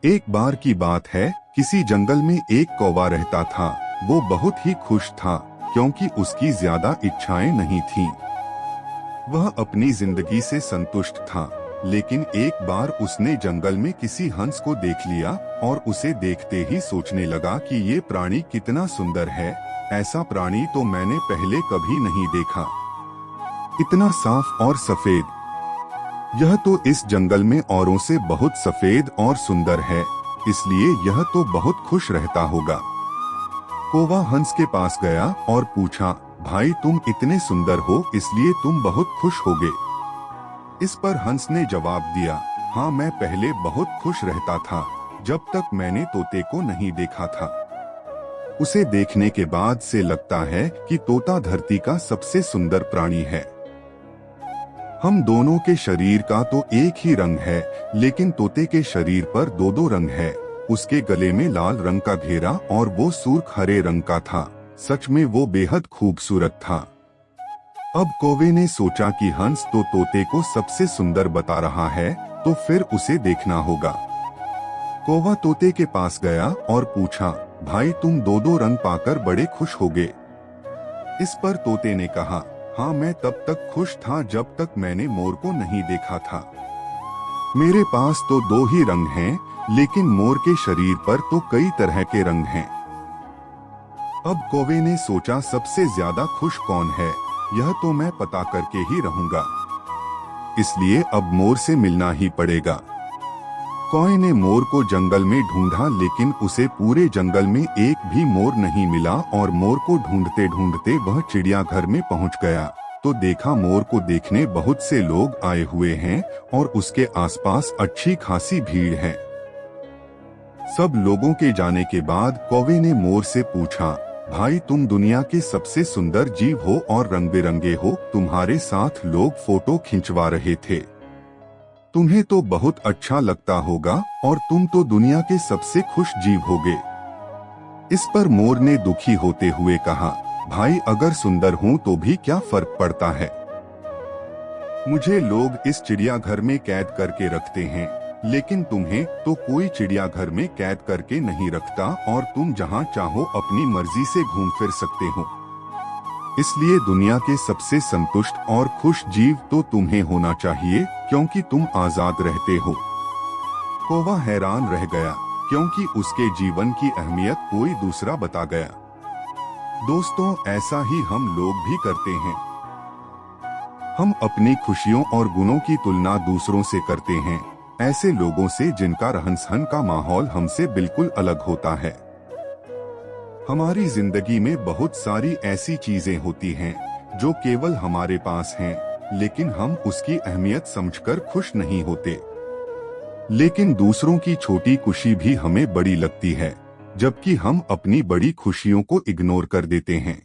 एक बार की बात है, किसी जंगल में एक कौवा रहता था। वो बहुत ही खुश था क्योंकि उसकी ज्यादा इच्छाएं नहीं थीं। वह अपनी जिंदगी से संतुष्ट था। लेकिन एक बार उसने जंगल में किसी हंस को देख लिया और उसे देखते ही सोचने लगा कि ये प्राणी कितना सुंदर है। ऐसा प्राणी तो मैंने पहले कभी नहीं देखा। इतना साफ और सफेद। यह तो इस जंगल में औरों से बहुत सफेद और सुंदर है, इसलिए यह तो बहुत खुश रहता होगा। कौवा हंस के पास गया और पूछा, भाई तुम इतने सुंदर हो इसलिए तुम बहुत खुश होगे। इस पर हंस ने जवाब दिया, हाँ मैं पहले बहुत खुश रहता था जब तक मैंने तोते को नहीं देखा था। उसे देखने के बाद से लगता है कि तोता धरती का सबसे सुंदर प्राणी है। हम दोनों के शरीर का तो एक ही रंग है, लेकिन तोते के शरीर पर दो दो रंग है। उसके गले में लाल रंग का घेरा और वो सुर्ख हरे रंग का था। सच में वो बेहद खूबसूरत था। अब कौवे ने सोचा कि हंस तो तोते को सबसे सुंदर बता रहा है, तो फिर उसे देखना होगा। कौवा तोते के पास गया और पूछा, भाई तुम दो दो रंग पाकर बड़े खुश होगे। इस पर तोते ने कहा, हाँ मैं तब तक खुश था जब तक मैंने मोर को नहीं देखा था। मेरे पास तो दो ही रंग हैं, लेकिन मोर के शरीर पर तो कई तरह के रंग हैं। अब कौवे ने सोचा, सबसे ज्यादा खुश कौन है, यह तो मैं पता करके ही रहूंगा। इसलिए अब मोर से मिलना ही पड़ेगा। कौवे ने मोर को जंगल में ढूंढा, लेकिन उसे पूरे जंगल में एक भी मोर नहीं मिला और मोर को ढूंढते ढूंढते वह चिड़ियाघर में पहुंच गया तो देखा मोर को देखने बहुत से लोग आए हुए हैं और उसके आसपास अच्छी खासी भीड़ है। सब लोगों के जाने के बाद कौवे ने मोर से पूछा, भाई तुम दुनिया के सबसे सुंदर जीव हो और रंग बिरंगे हो, तुम्हारे साथ लोग फोटो खिंचवा रहे थे। तुम्हें तो बहुत अच्छा लगता होगा और तुम तो दुनिया के सबसे खुश जीव होगे। इस पर मोर ने दुखी होते हुए कहा, भाई अगर सुंदर हूं तो भी क्या फर्क पड़ता है। मुझे लोग इस चिड़ियाघर में कैद करके रखते हैं, लेकिन तुम्हें तो कोई चिड़ियाघर में कैद करके नहीं रखता और तुम जहां चाहो अपनी मर्जी से घूम फिर सकते हो। इसलिए दुनिया के सबसे संतुष्ट और खुश जीव तो तुम्हें होना चाहिए, क्योंकि तुम आजाद रहते हो। कौवा हैरान रह गया, क्योंकि उसके जीवन की अहमियत कोई दूसरा बता गया। दोस्तों, ऐसा ही हम लोग भी करते हैं। हम अपनी खुशियों और गुणों की तुलना दूसरों से करते हैं, ऐसे लोगों से जिनका रहन सहन का माहौल हमसे बिल्कुल अलग होता है। हमारी जिंदगी में बहुत सारी ऐसी चीजें होती हैं जो केवल हमारे पास हैं, लेकिन हम उसकी अहमियत समझकर खुश नहीं होते। लेकिन दूसरों की छोटी खुशी भी हमें बड़ी लगती है, जबकि हम अपनी बड़ी खुशियों को इग्नोर कर देते हैं।